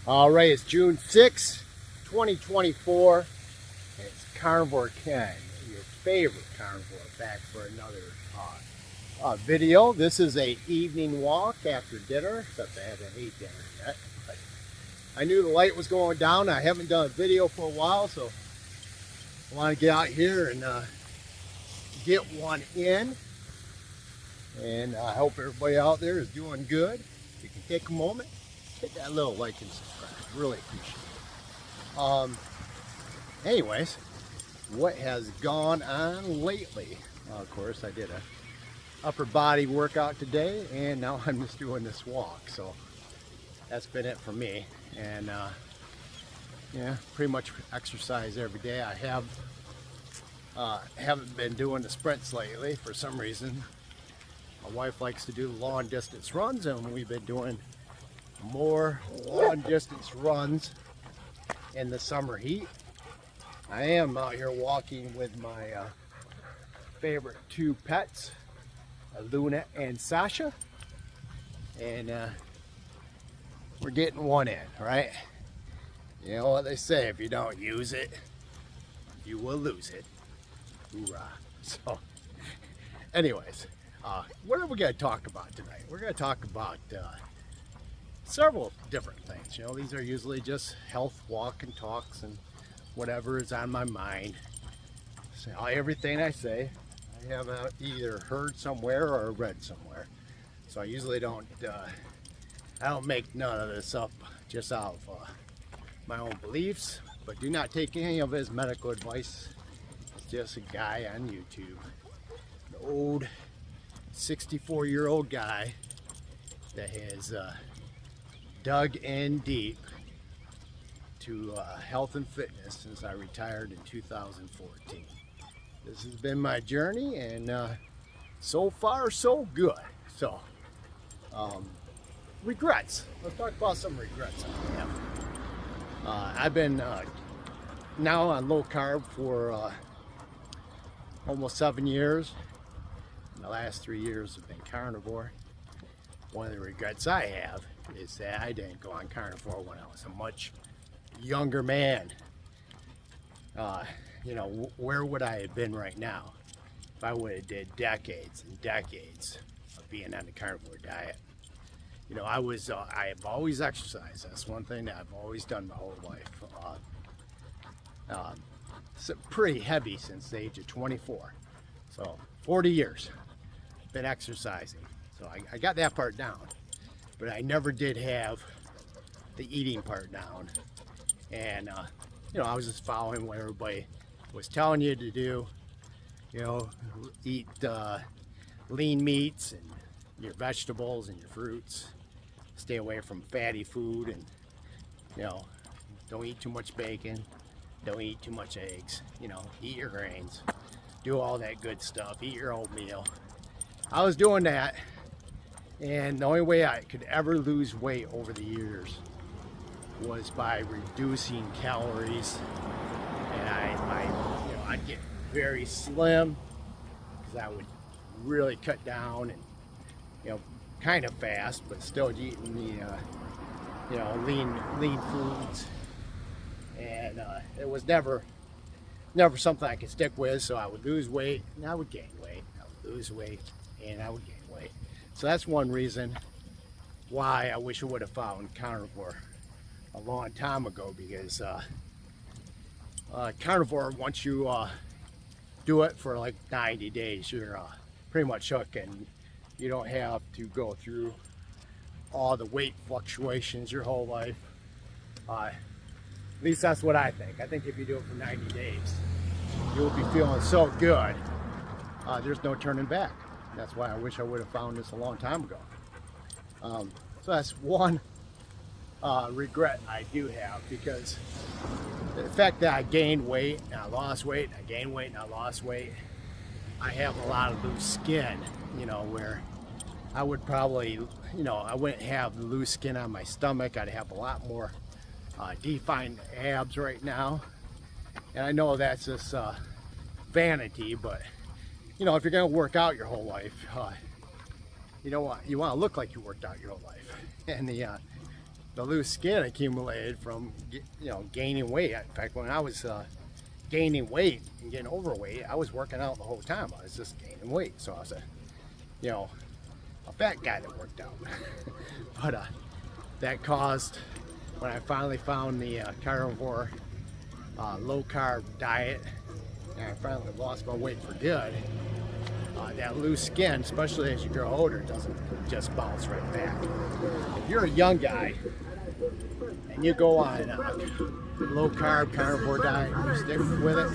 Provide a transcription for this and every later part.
All right, it's June 6, 2024. It's Carnivore Ken, your favorite carnivore, back for another video. This is a evening walk after dinner, except I haven't ate dinner yet. But I knew the light was going down. I haven't done a video for a while, so I want to get out here and get one in. And I hope everybody out there is doing good. If you can take a moment, hit that little like and subscribe. Really appreciate it. Anyways, what has gone on lately? Well, of course, I did a upper body workout today, and now I'm just doing this walk. So that's been it for me. And yeah, pretty much exercise every day. I haven't been doing the sprints lately for some reason. My wife likes to do long distance runs, and we've been doing more long distance runs in the summer heat. I am out here walking with my favorite two pets, Luna and Sasha, and we're getting one in, right? You know what they say, if you don't use it, you will lose it. Hoorah. So anyways, what are we going to talk about tonight? We're going to talk about several different things. You know, these are usually just health walk and talks and whatever is on my mind. So everything I say, I have either heard somewhere or read somewhere. So I usually don't, I don't make none of this up just out of my own beliefs. But do not take any of his medical advice. It's just a guy on YouTube, an old 64-year-old guy that has dug in deep to health and fitness since I retired in 2014. This has been my journey, and so far so good. So regrets. Let's talk about some regrets I have. I've been now on low carb for almost 7 years. The last 3 years have been carnivore. One of the regrets I have is that I didn't go on carnivore when I was a much younger man. You know, where would I have been right now if I would have did decades and decades of being on the carnivore diet? You know, I have always exercised. That's one thing that I've always done my whole life. So pretty heavy since the age of 24. So 40 years been exercising. So I got that part down, but I never did have the eating part down. And you know, I was just following what everybody was telling you to do. You know, eat lean meats and your vegetables and your fruits. Stay away from fatty food, and you know, don't eat too much bacon. Don't eat too much eggs. You know, eat your grains. Do all that good stuff. Eat your oatmeal. I was doing that, and the only way I could ever lose weight over the years was by reducing calories. And you know, I'd get very slim because I would really cut down, and you know, kind of fast, but still eating the you know, lean foods. And it was never something I could stick with. So I would lose weight and I would gain weight. I would lose weight and I would gain weight. So that's one reason why I wish I would have found carnivore a long time ago, because carnivore, once you do it for like 90 days, you're pretty much hooked, and you don't have to go through all the weight fluctuations your whole life. At least that's what I think. I think if you do it for 90 days, you'll be feeling so good, there's no turning back. That's why I wish I would have found this a long time ago. So that's one regret I do have, because the fact that I gained weight and I lost weight, and I gained weight and I lost weight, I have a lot of loose skin, you know, where I would probably, you know, I wouldn't have loose skin on my stomach. I'd have a lot more defined abs right now. And I know that's just vanity, but you know, if you're going to work out your whole life, you know what, you want to look like you worked out your whole life. And the the loose skin accumulated from, gaining weight. In fact, when I was gaining weight and getting overweight, I was working out the whole time. I was just gaining weight, so I was a fat guy that worked out. But that caused, when I finally found the carnivore low carb diet, and I finally lost my weight for good, that loose skin, especially as you grow older, doesn't just bounce right back. If you're a young guy and you go on a low carb carnivore diet and you stick with it,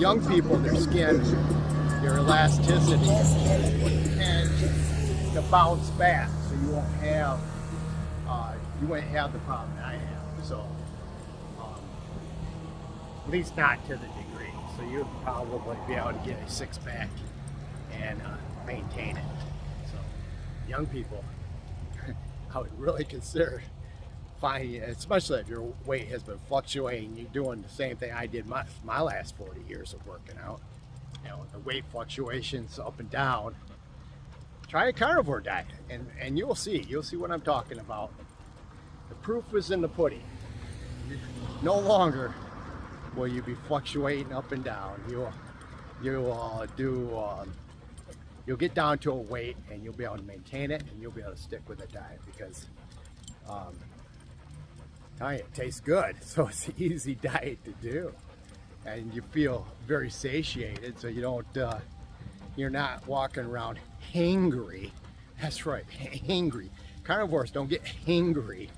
young people, their skin, their elasticity tends to bounce back, so you won't have the problem that I have. So at least not to the degree. So you'll probably be able to get a six-pack and maintain it. So young people, I would really consider finding, especially if your weight has been fluctuating, you're doing the same thing I did my last 40 years of working out. The weight fluctuations up and down. Try a carnivore diet, and you'll see what I'm talking about. The proof is in the pudding. No longer will you be fluctuating up and down. You'll get down to a weight, and you'll be able to maintain it, and you'll be able to stick with the diet, because tell you, it tastes good, so it's an easy diet to do, and you feel very satiated, so you don't you're not walking around hangry. That's right, hangry. Carnivores don't get hangry,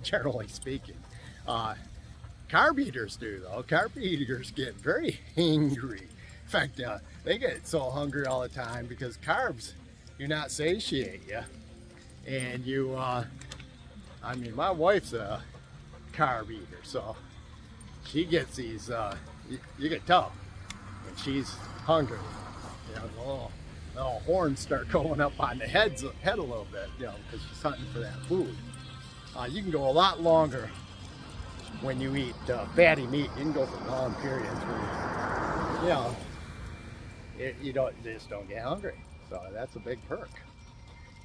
generally speaking. Carb eaters do, though. Carb eaters get very hangry. In fact, they get so hungry all the time because carbs do not satiate you. And my wife's a carb eater, so she gets these, you can tell when she's hungry. The little horns start going up on the head a little bit, because she's hunting for that food. You can go a lot longer when you eat fatty meat. You can go for long periods where you just don't get hungry. So that's a big perk.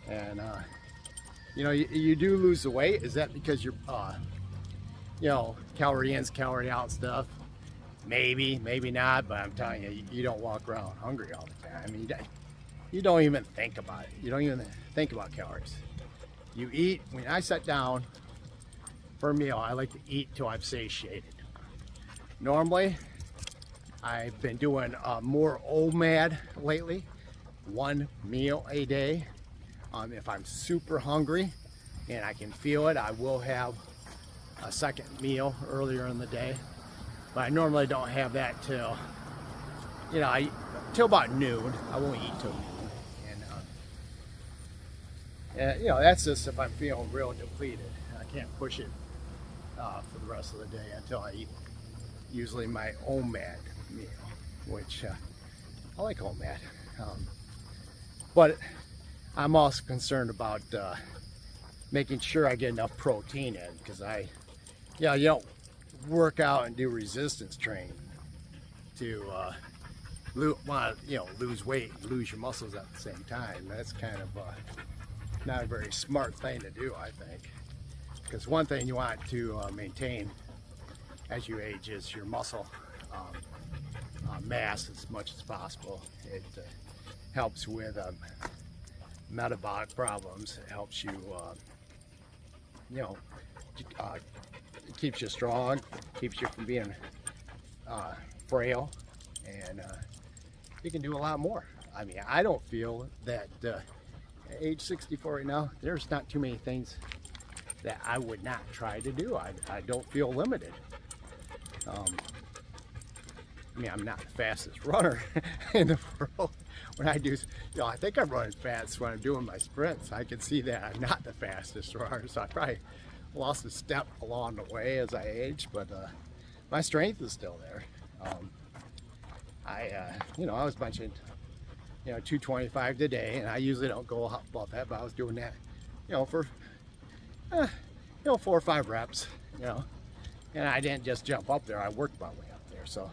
And you do lose the weight. Is that because you're calorie in, calorie out stuff? Maybe not, but I'm telling you, you don't walk around hungry all the time. I mean, you don't even think about it. You don't even think about calories. You eat. When I sit down for a meal, I like to eat till I'm satiated. Normally, I've been doing more OMAD lately, 1 meal a day. If I'm super hungry and I can feel it, I will have a second meal earlier in the day. But I normally don't have that till, till about noon. I won't eat till noon. And that's just if I'm feeling real depleted. I can't push it for the rest of the day until I eat usually my OMAD meal, which I like OMAD. But I'm also concerned about making sure I get enough protein in, because you don't work out and do resistance training to lose weight and lose your muscles at the same time. That's kind of not a very smart thing to do, I think, because one thing you want to maintain as you age is your muscle mass as much as possible. It helps with metabolic problems. It helps you, it keeps you strong, keeps you from being frail, and you can do a lot more. I mean, I don't feel that at age 64 right now, there's not too many things that I would not try to do. I don't feel limited. I mean, I'm not the fastest runner in the world. When I do, I think I'm running fast when I'm doing my sprints. I can see that I'm not the fastest runner, so I probably lost a step along the way as I age, but my strength is still there. I was mentioning, 225 today, and I usually don't go above that, but I was doing that, for, 4 or 5 reps, and I didn't just jump up there. I worked my way up there, so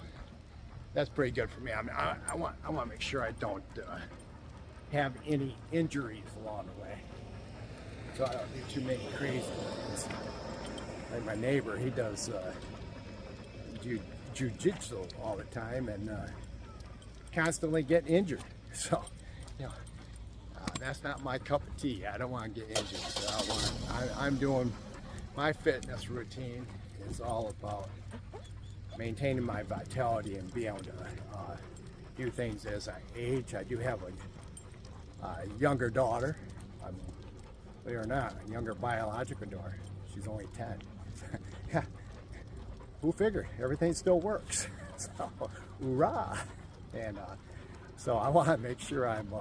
that's pretty good for me. I mean, I want to make sure I don't have any injuries along the way. so I don't do too many crazy things. Like my neighbor, he does jiu-jitsu all the time and constantly get injured. So, you know, that's not my cup of tea. I don't want to get injured. So I'm doing my fitness routine. Is all about maintaining my vitality and being able to do things as I age. I do have a younger daughter. I mean, believe it or not, a younger biological daughter. She's only 10. Yeah. Who figured? Everything still works. So, hoorah! And so I want to make sure I'm,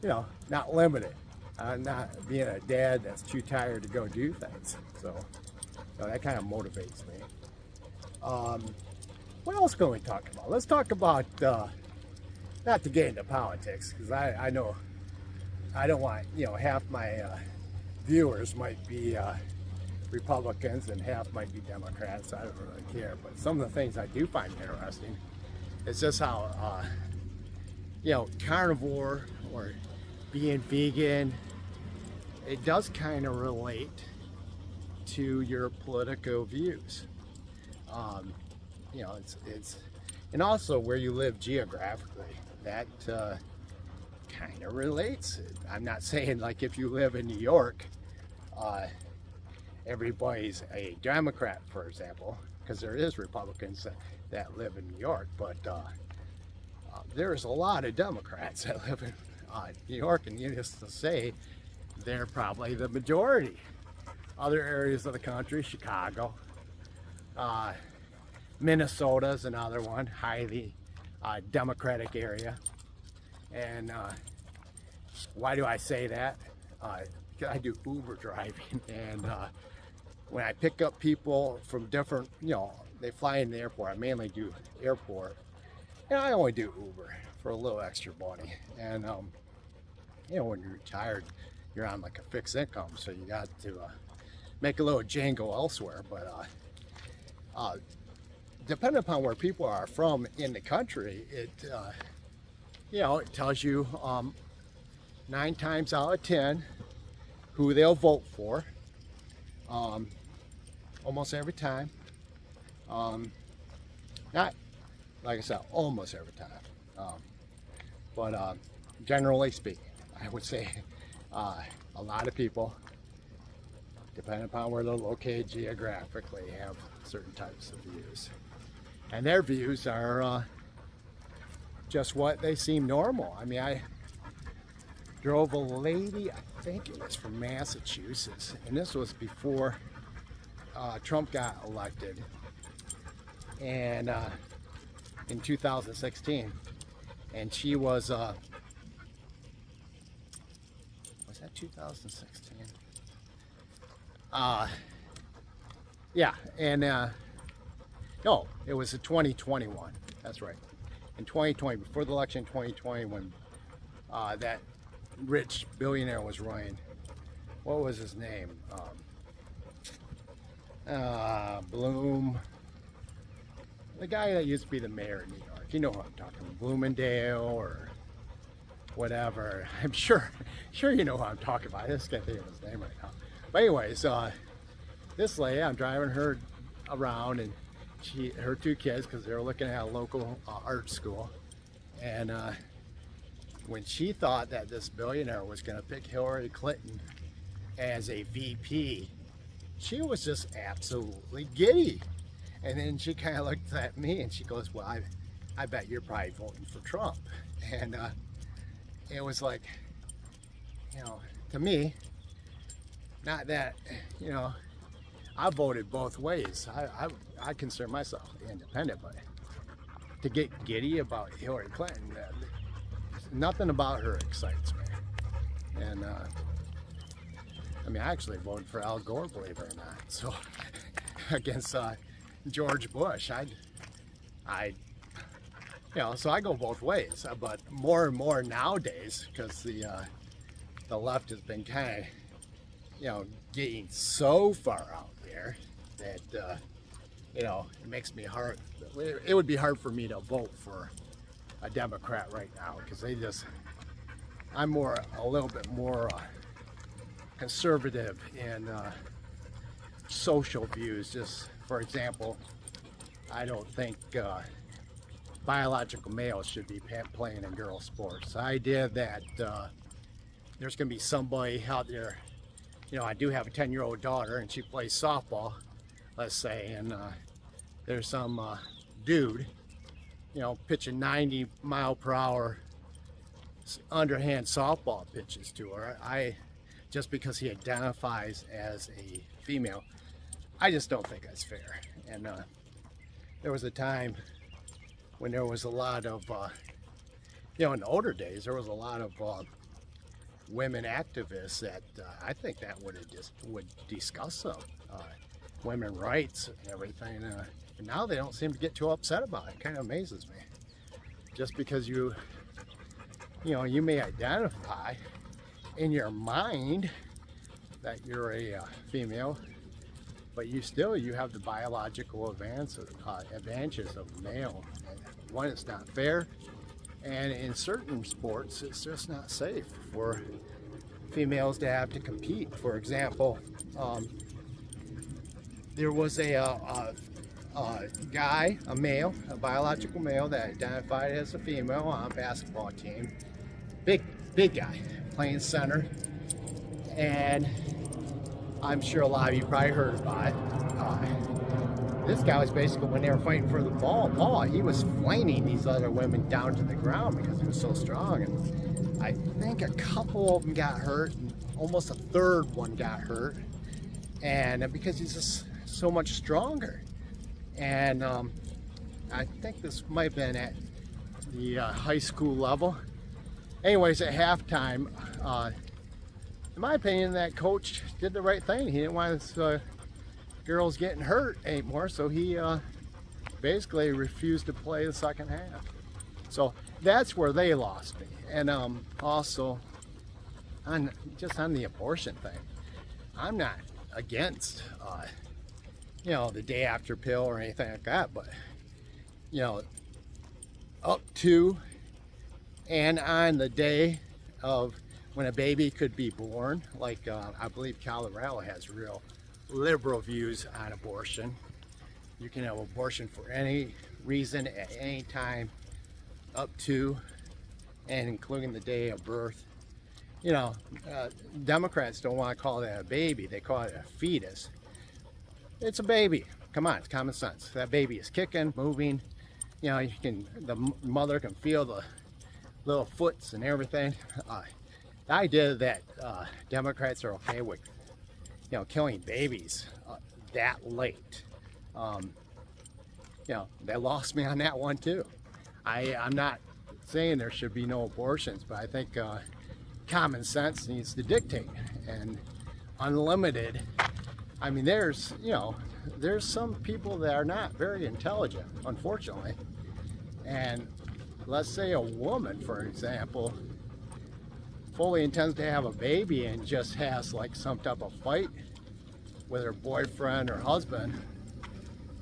you know, not limited. I'm not being a dad that's too tired to go do things. So, you know, that kind of motivates me. What else can we talk about? Let's talk about, not to get into politics, because I know I don't want, you know, half my viewers might be Republicans and half might be Democrats. I don't really care. But some of the things I do find interesting is just how, you know, carnivore or being vegan, it does kind of relate to your political views. You know, it's and also where you live geographically, that kind of relates. I'm not saying like if you live in New York, everybody's a Democrat, for example, because there is Republicans that live in New York, but there's a lot of Democrats that live in New York, and needless to say, they're probably the majority. Other areas of the country, Chicago, Minnesota's another one, highly Democratic area. And why do I say that? Because I do Uber driving, and when I pick up people from different, you know, they fly in the airport. I mainly do airport, and I only do Uber for a little extra money. And you know, when you're retired, you're on like a fixed income, so you got to make a little jangle elsewhere. But depending upon where people are from in the country, it you know, it tells you 9 times out of 10 who they'll vote for. Almost every time. Not, like I said, almost every time. But generally speaking, I would say a lot of people, depending upon where they're located geographically, have certain types of views. And their views are just what they seem normal. I mean, I drove a lady, I think it was from Massachusetts, and this was before Trump got elected, and in 2016, and she was that 2016? Yeah, and no, it was 2021. That's right. In 2020, before the election in 2020, when that rich billionaire was running, what was his name? Bloom. The guy that used to be the mayor of New York. You know who I'm talking about. Bloomingdale or whatever. I'm sure you know who I'm talking about. I just can't think of his name right now. But anyways, this lady, I'm driving her around, and her 2 kids, because they were looking at a local art school, and when she thought that this billionaire was going to pick Hillary Clinton as a VP, she was just absolutely giddy. And then she kind of looked at me and she goes, well, I bet you're probably voting for Trump. And it was like, you know, to me, not that, you know, I voted both ways. I consider myself independent, but to get giddy about Hillary Clinton, nothing about her excites me. And I mean, I actually voted for Al Gore, believe it or not. So against George Bush, I you know, so I go both ways. But more and more nowadays, because the left has been kind of, you know, getting so far out there that you know, it makes me hard. It would be hard for me to vote for a Democrat right now, because I'm a little bit more conservative in social views. Just for example, I don't think biological males should be playing in girl sports. The idea that there's going to be somebody out there, you know, I do have a 10-year-old daughter and she plays softball, let's say, and there's some dude, you know, pitching 90-mile-per-hour underhand softball pitches to her. Just because he identifies as a female, I just don't think that's fair. And there was a time when there was a lot of, you know, in the older days, there was a lot of women activists that I think that would discuss some women rights and everything. And now they don't seem to get too upset about it. It kind of amazes me. Just because you know, you may identify in your mind that you're a female, but you have the biological advantages of male. One, it's not fair, and in certain sports, it's just not safe for females to have to compete. For example, there was a guy, a male, a biological male that identified as a female on a basketball team. Big guy, playing center, and I'm sure a lot of you probably heard about it. This guy was basically, when they were fighting for the ball, he was flaming these other women down to the ground because he was so strong. And I think a couple of them got hurt, and almost a third one got hurt, and because he's just so much stronger. And I think this might have been at the high school level. Anyways, at halftime, in my opinion, that coach did the right thing. He didn't want his girls getting hurt anymore, so he basically refused to play the second half. So that's where they lost me. And also, just on the abortion thing, I'm not against, you know, the day after pill or anything like that, but, you know, up to and on the day of when a baby could be born, like I believe Colorado has real liberal views on abortion. You can have abortion for any reason at any time up to and including the day of birth. You know, Democrats don't want to call that a baby, they call it a fetus. It's a baby. Come on, it's common sense. That baby is kicking, moving. You know, the mother can feel the little foots and everything. The idea that Democrats are okay with, you know, killing babies that late, you know, they lost me on that one too. I'm not saying there should be no abortions, but I think common sense needs to dictate. And unlimited, I mean, there's some people that are not very intelligent, unfortunately. And let's say a woman, for example, fully intends to have a baby and just has like some type of fight with her boyfriend or husband,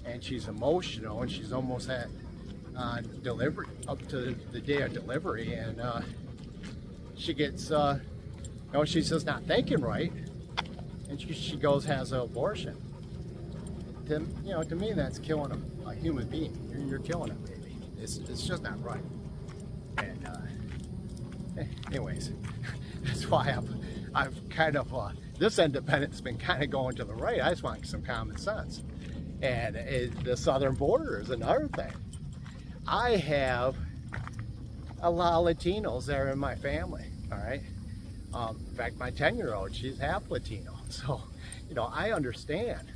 and she's emotional and she's almost at delivery, up to the day of delivery, and she gets, you know, she's just not thinking right, and she goes has an abortion. You know, to me, that's killing a human being. You're killing a baby. It's just not right. And anyways, that's why I've kind of this independent's been kind of going to the right. I just want some common sense. And the southern border is another thing. I have a lot of Latinos that are in my family. All right. In fact, my 10-year-old, she's half Latino. So, you know, I understand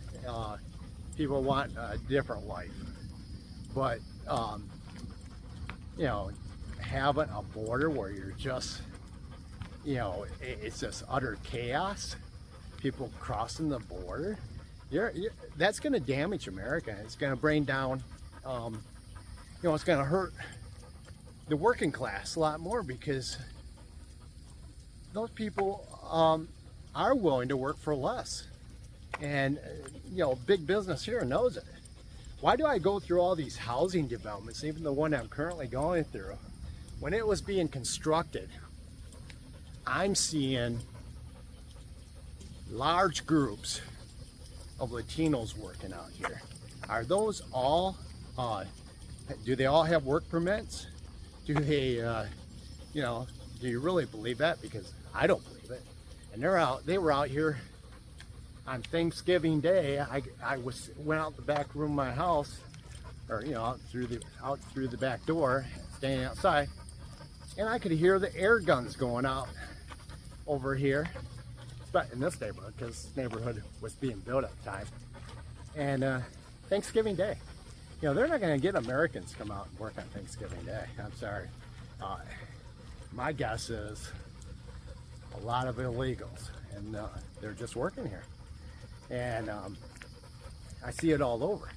people want a different life, but you know, having a border where you're just, you know, it's just utter chaos, people crossing the border, that's going to damage America. It's going to bring down, you know, it's going to hurt the working class a lot more, because those people are willing to work for less. And, you know, big business here knows it. Why do I go through all these housing developments, even the one I'm currently going through? When it was being constructed, I'm seeing, large groups of Latinos working out here. Are those all, do they all have work permits? Do they, you know, do you really believe that? Because I don't believe it. And they were out here on Thanksgiving Day. I went out the back room of my house, or, you know, out through the back door, standing outside, and I could hear the air guns going out over here, but in this neighborhood, because this neighborhood was being built at the time. And Thanksgiving Day, you know, they're not going to get Americans to come out and work on Thanksgiving Day. I'm sorry. My guess is a lot of illegals, and they're just working here. And I see it all over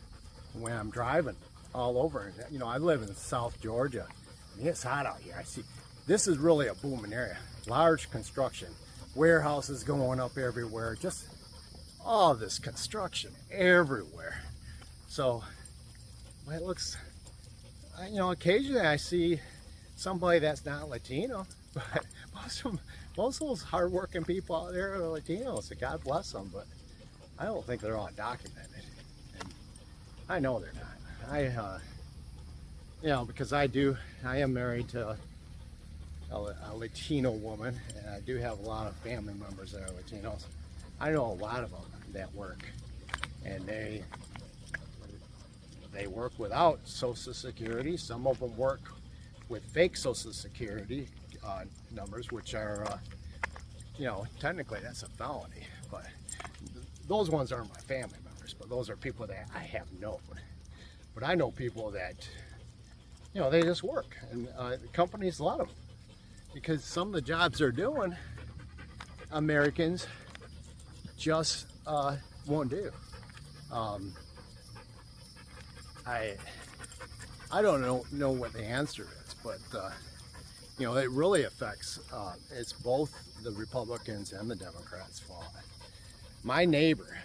when I'm driving, all over. You know, I live in South Georgia. I mean, it's hot out here. I see this is really a booming area. Large construction, warehouses going up everywhere, just all this construction everywhere. So it looks, you know, occasionally I see somebody that's not Latino, but most of those hardworking people out there are Latinos, so God bless them, but I don't think they're all documented. And I know they're not. You know, because I am married to a Latino woman, and I do have a lot of family members that are Latinos. I know a lot of them that work, and they work without Social Security. Some of them work with fake Social Security numbers, which are, you know, technically that's a felony, but those ones aren't my family members, but those are people that I have known. But I know people that, you know, they just work, and companies love them, because some of the jobs they're doing, Americans just won't do. I don't know what the answer is, but you know, it really affects. It's both the Republicans and the Democrats' fault. My neighbor,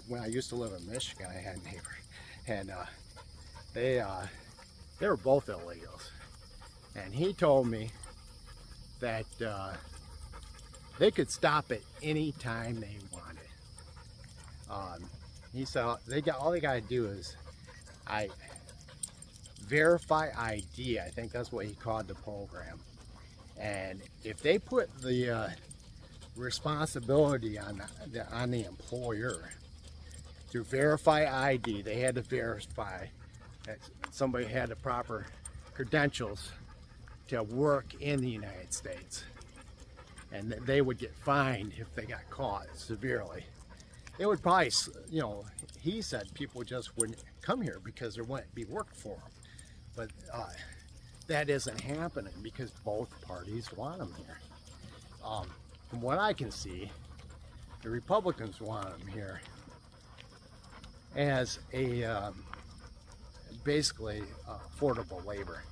when I used to live in Michigan, I had a neighbor, and they were both illegals, and he told me that they could stop at any time they wanted. He said all they got to do is verify ID. I think that's what he called the program. And if they put the responsibility on the employer to verify ID, they had to verify that somebody had the proper credentials to work in the United States, and they would get fined if they got caught severely. It would probably, you know, he said people just wouldn't come here because there wouldn't be work for them. But that isn't happening because both parties want them here. From what I can see, the Republicans want them here as a basically affordable labor.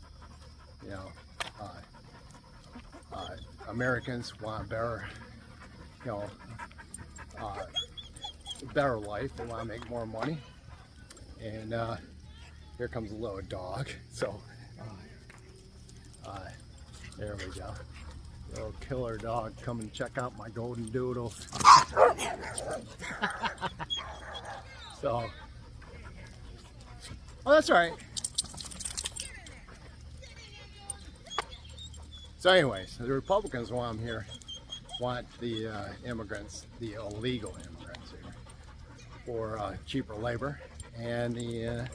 You know, Americans want better, you know, better life. They want to make more money, and here comes a little dog. So there we go, little killer dog. Come and check out my golden doodle. So, oh, that's all right. So anyways, the Republicans want them here, want the immigrants, the illegal immigrants here, for cheaper labor, and the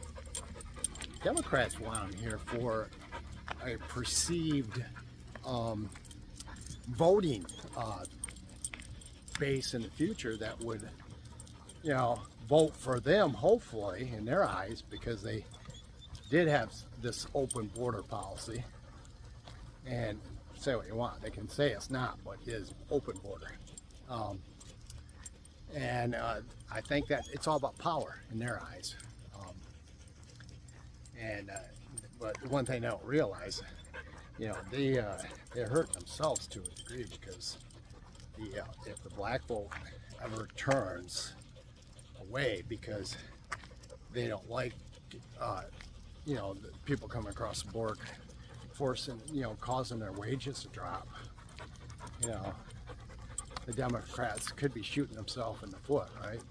Democrats want them here for a perceived voting base in the future that would, you know, vote for them, hopefully, in their eyes, because they did have this open border policy. And say what you want, they can say it's not, but it is open border. And I think that it's all about power in their eyes. But one thing they don't realize, you know, they're hurting themselves to a degree, because if the black vote ever turns away because they don't like, you know, the people coming across the border, forcing, you know, causing their wages to drop, you know, the Democrats could be shooting themselves in the foot, right?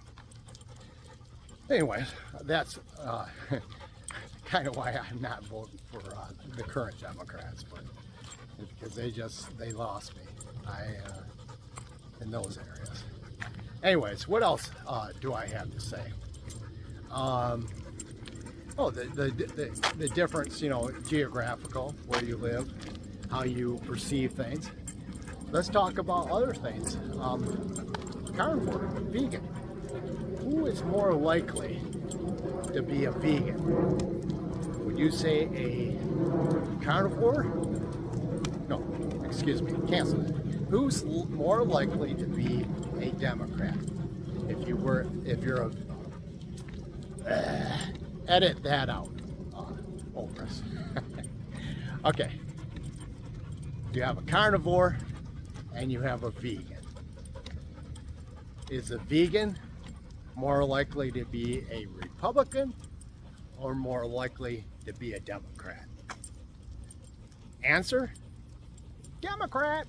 Anyway, that's kind of why I'm not voting for the current Democrats, but because they lost me in those areas. Anyways, what else do I have to say? The difference, geographical, where you live, how you perceive things. Let's talk about other things. Carnivore, vegan. Who is more likely to be a vegan? Would you say a carnivore? No, excuse me, cancel it. Who's more likely to be a Democrat? If you're edit that out, Oprah's. Okay. You have a carnivore and you have a vegan. Is a vegan more likely to be a Republican or more likely to be a Democrat? Answer? Democrat.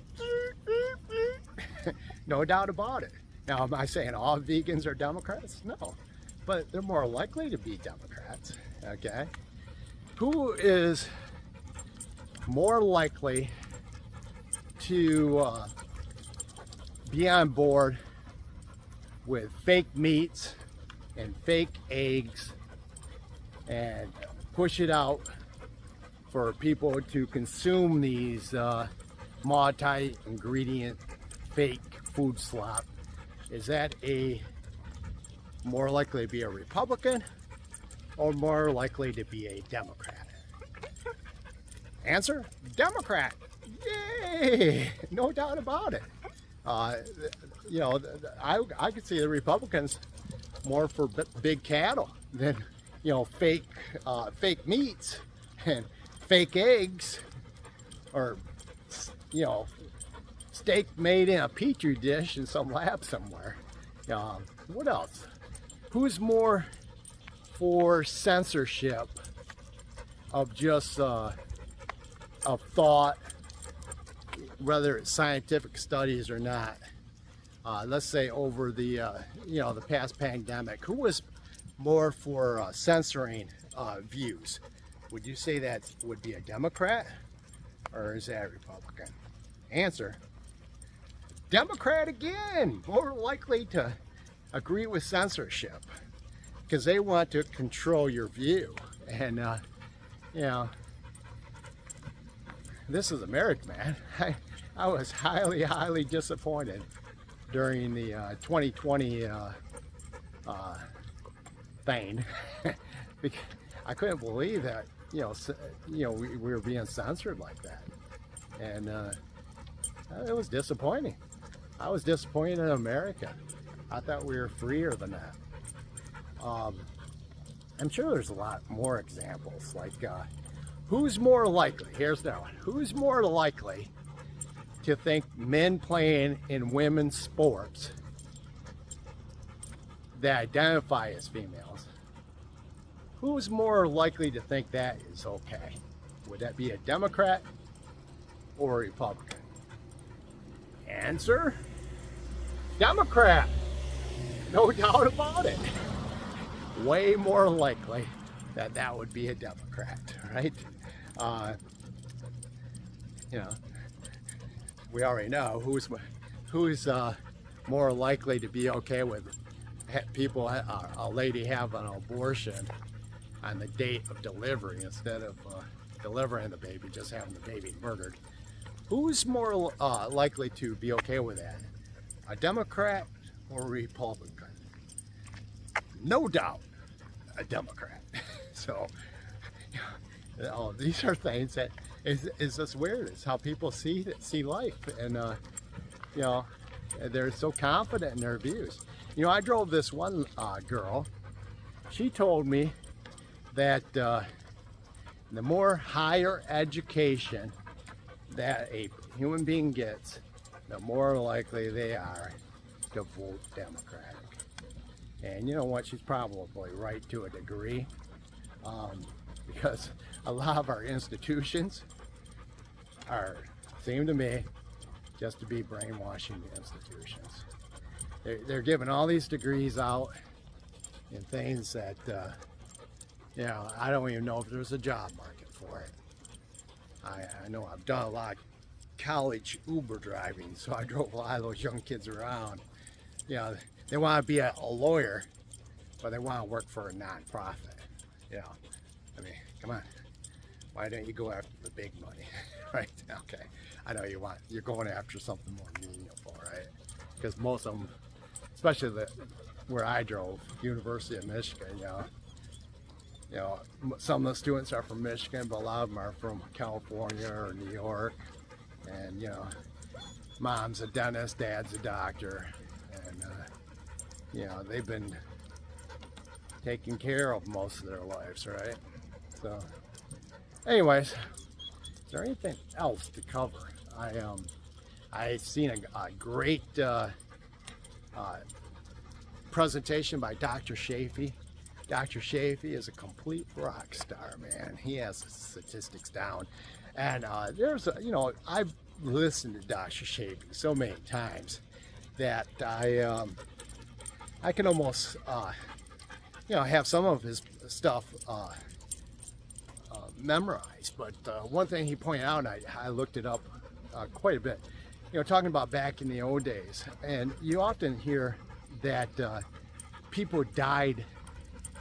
No doubt about it. Now, am I saying all vegans are Democrats? No, but they're more likely to be Democrats, okay? Who is more likely to be on board with fake meats and fake eggs and push it out for people to consume these multi-ingredient fake food slop? Is that a more likely to be a Republican or more likely to be a Democrat? Answer? Democrat. Yay! No doubt about it. I could see the Republicans more for big cattle than fake meats and fake eggs, or steak made in a petri dish in some lab somewhere. What else? Who's more for censorship of just of thought, whether it's scientific studies or not? Let's say over the the past pandemic, who was more for censoring views? Would you say that would be a Democrat or is that a Republican? Answer: Democrat again, more likely to agree with censorship because they want to control your view. And this is America, man. I was highly disappointed during the 2020 thing. Because I couldn't believe that we were being censored like that, and it was disappointing. I was disappointed in America. I thought we were freer than that. I'm sure there's a lot more examples, like who's more likely, here's that one, who's more likely to think men playing in women's sports that identify as females, who's more likely to think that is okay? Would that be a Democrat or a Republican? Answer: Democrat. No doubt about it. Way more likely that would be a Democrat, right? We already know who's more likely to be okay with people, a lady have an abortion on the date of delivery instead of delivering the baby, just having the baby murdered. Who's more likely to be okay with that? A Democrat or a Republican? No doubt a Democrat. So these are things that is just weird. It's how people see life, and they're so confident in their views. I drove this one girl. She told me that the more higher education that a human being gets, the more likely they are to vote Democratic. And you know what? She's probably right to a degree, because a lot of our institutions seem to me, just to be brainwashing the institutions. They're giving all these degrees out in things that, you know, I don't even know if there's a job market for it. I know I've done a lot of college Uber driving, so I drove a lot of those young kids around. You know, they want to be a lawyer, but they want to work for a nonprofit. You know, I mean, come on. Why don't you go after the big money, right? Okay, I know you're going after something more meaningful, right? Because most of them, especially where I drove, University of Michigan, you know, some of the students are from Michigan, but a lot of them are from California or New York, and you know, mom's a dentist, dad's a doctor, and you know, they've been taking care of most of their lives, right? So anyways, is there anything else to cover? I seen a great presentation by Dr. Chaffe. Dr. Chaffe is a complete rock star, man. He has the statistics down, and you know, I've listened to Dr. Chaffe so many times that I can almost you know, have some of his stuff memorized. But one thing he pointed out, and I looked it up quite a bit, you know, talking about back in the old days, and you often hear that people died,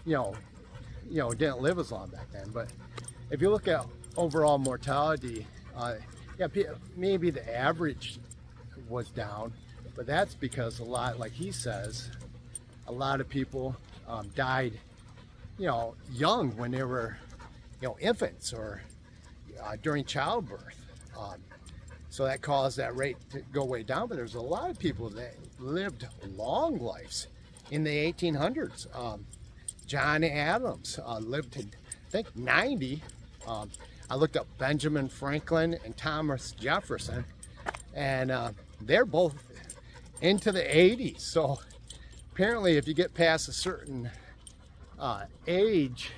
you know, didn't live as long back then. But if you look at overall mortality, yeah, maybe the average was down, but that's because a lot, like he says, a lot of people died, you know, young when they were, you know, infants or during childbirth. So that caused that rate to go way down. But there's a lot of people that lived long lives in the 1800s. John Adams lived to, I think, 90. I looked up Benjamin Franklin and Thomas Jefferson, and they're both into the 80s. So apparently if you get past a certain age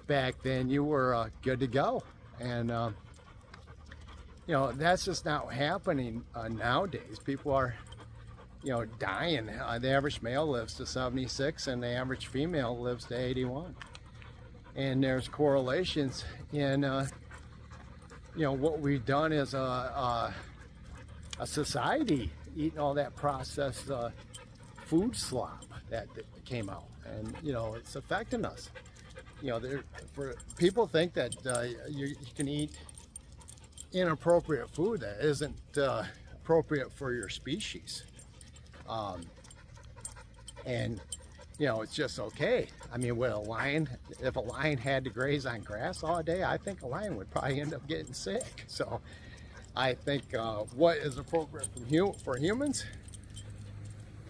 back then, you were good to go. And you know, that's just not happening nowadays. People are, you know, dying. The average male lives to 76 and the average female lives to 81. And there's correlations in you know, what we've done as a society, eating all that processed food slop that came out, and you know, it's affecting us. You know, people think that you can eat inappropriate food that isn't appropriate for your species, and you know, it's just okay. I mean, with a lion, if a lion had to graze on grass all day, I think a lion would probably end up getting sick. So I think what is appropriate for humans,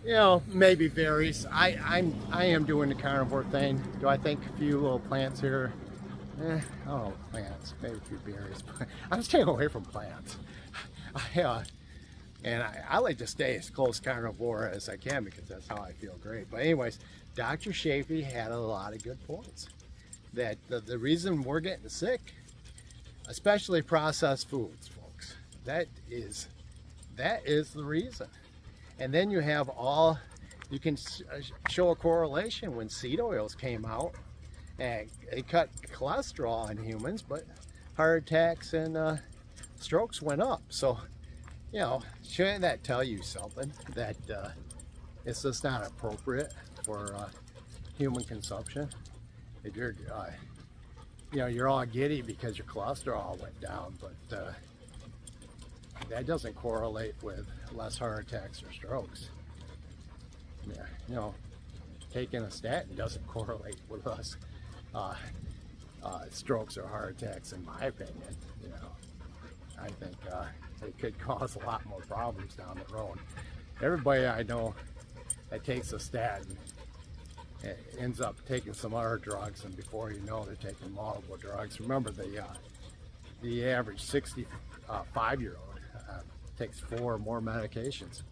you know, maybe varies. I am doing the carnivore thing. Do I think a few little plants here? Oh, plants, maybe a few berries. I'm staying away from plants. And I like to stay as close carnivore as I can because that's how I feel great. But anyways, Dr. Chaffe had a lot of good points. That the reason we're getting sick, especially processed foods, folks, that is the reason. And then you have you can show a correlation when seed oils came out, and it cut cholesterol in humans, but heart attacks and strokes went up. So, you know, shouldn't that tell you something, that it's just not appropriate for human consumption? If you're, you know, you're all giddy because your cholesterol went down, but that doesn't correlate with less heart attacks or strokes. Yeah, you know, taking a statin doesn't correlate with less strokes or heart attacks, in my opinion. You know, I think it could cause a lot more problems down the road. Everybody I know that takes a statin ends up taking some other drugs, and before you know, they're taking multiple drugs. Remember, the average 65-year-old takes 4 or more medications.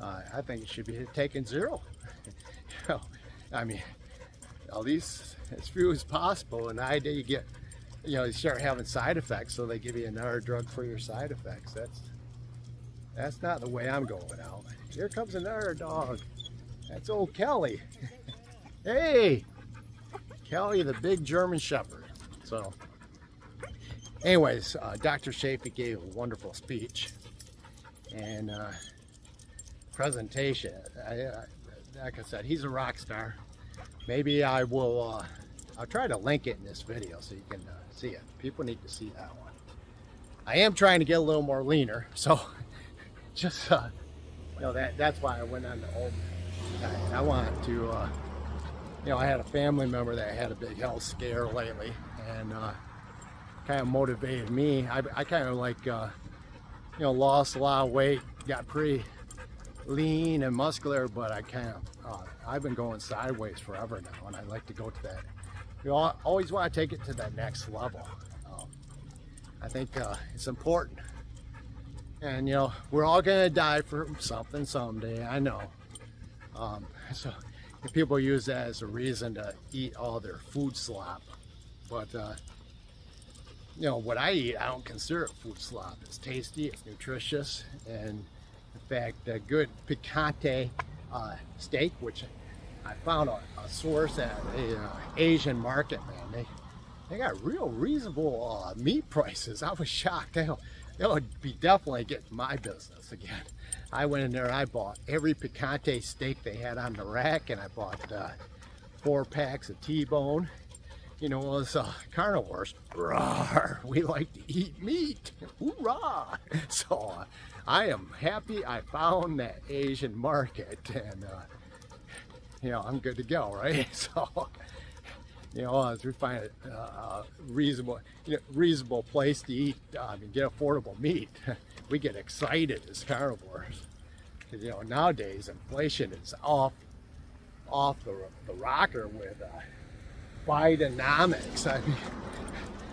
I think it should be taking 0. You know, I mean, at least as few as possible, and the idea you get, you know, you start having side effects, so they give you another drug for your side effects. That's not the way I'm going out. Here comes another dog. That's old Kelly. Hey, Kelly, the big German Shepherd. So, anyways, Dr. Chaffe gave a wonderful speech and presentation. Like I said, he's a rock star. Maybe I will. I'll try to link it in this video so you can see it. People need to see that one. I am trying to get a little more leaner, so just you know, that's why I went on the old. I want to. You know, I had a family member that had a big health scare lately, and kind of motivated me. I kind of like, you know, lost a lot of weight, got pretty lean and muscular, but I kind of, I've been going sideways forever now, and I like to go to that. You know, I always want to take it to that next level. I think it's important. And, you know, we're all going to die from something someday, I know. So people use that as a reason to eat all their food slop. But, you know, what I eat, I don't consider it food slop. It's tasty, it's nutritious, and in fact, a good picante steak, which I found a source at a Asian market, man. They got real reasonable meat prices. I was shocked. That would be definitely getting my business again. I went in there, I bought every picante steak they had on the rack, and I bought 4 packs of T-bone. You know, as carnivores, rawr, we like to eat meat, hoorah! So I am happy I found that Asian market, and you know, I'm good to go, right? So, you know, as we find a reasonable place to eat and get affordable meat, we get excited as carnivores. Because, you know, nowadays inflation is off the rocker with Bidenomics.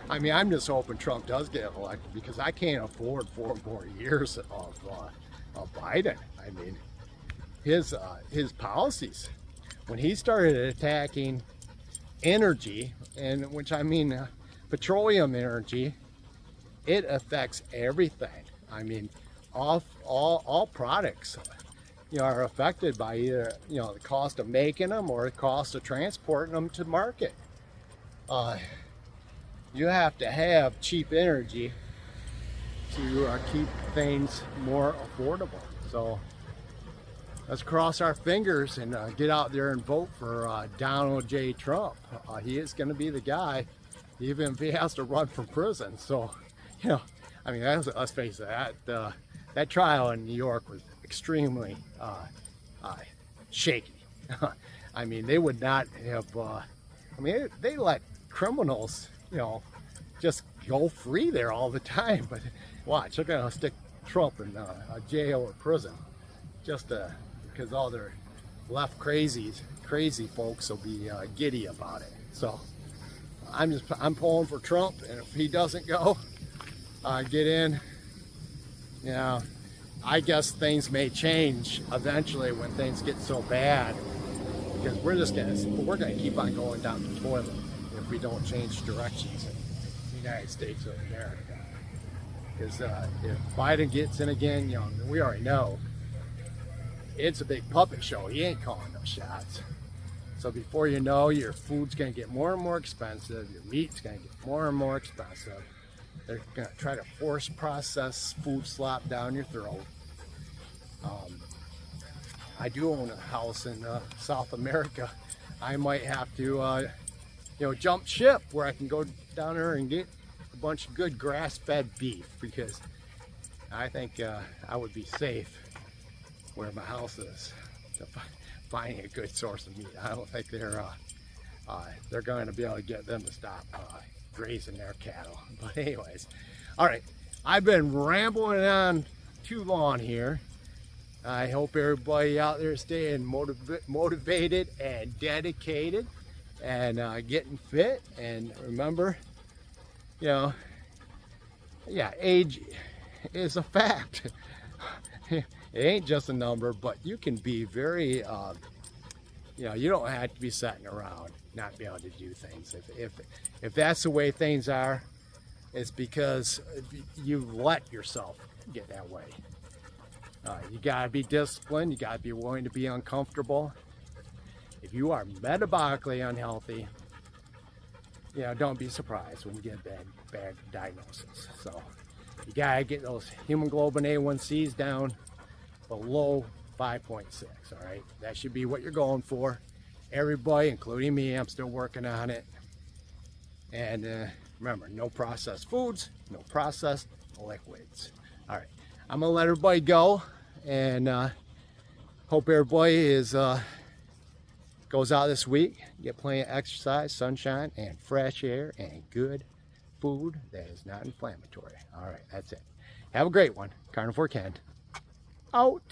I mean, I'm just hoping Trump does get elected, because I can't afford 4 more years of Biden. I mean, his policies, when he started attacking energy, and which I mean petroleum energy, it affects everything. I mean, all products, you know, are affected by either, you know, the cost of making them or the cost of transporting them to market. You have to have cheap energy to keep things more affordable. So let's cross our fingers and get out there and vote for Donald J. Trump. He is going to be the guy, even if he has to run from prison. So, you know, I mean, let's face it, that trial in New York was extremely shaky. I mean, they would not have, I mean, they let criminals, you know, just go free there all the time. But watch, they're going to stick Trump in a jail or prison just because all their left crazy folks will be giddy about it. So I'm pulling for Trump, and if he doesn't go, get in, you know, I guess things may change eventually when things get so bad, because we're gonna keep on going down the toilet if we don't change directions in the United States of America. Because if Biden gets in again, you know, we already know it's a big puppet show. He ain't calling no shots. So before you know, your food's gonna get more and more expensive. Your meat's gonna get more and more expensive. They're gonna try to force process food slop down your throat. I do own a house in South America. I might have to, you know, jump ship where I can go down there and get a bunch of good grass-fed beef, because I think I would be safe where my house is to finding a good source of meat. I don't think they're going to be able to get them to stop grazing their cattle. But anyways, all right, I've been rambling on too long here. I hope everybody out there is staying motivated and dedicated and getting fit. And remember, you know, yeah, age is a fact. It ain't just a number, but you can be very, you know, you don't have to be sitting around not be able to do things. If that's the way things are, it's because you let yourself get that way. You gotta be disciplined. You gotta be willing to be uncomfortable. If you are metabolically unhealthy, you know, don't be surprised when you get a bad diagnosis. So you gotta get those hemoglobin A1Cs down below 5.6. All right, that should be what you're going for. Everybody, including me, I'm still working on it. And remember, no processed foods, no processed liquids. All right, I'm gonna let everybody go, and hope everybody is goes out this week, get plenty of exercise, sunshine, and fresh air, and good food that is not inflammatory. All right, that's it. Have a great one. Carnivore Ken out.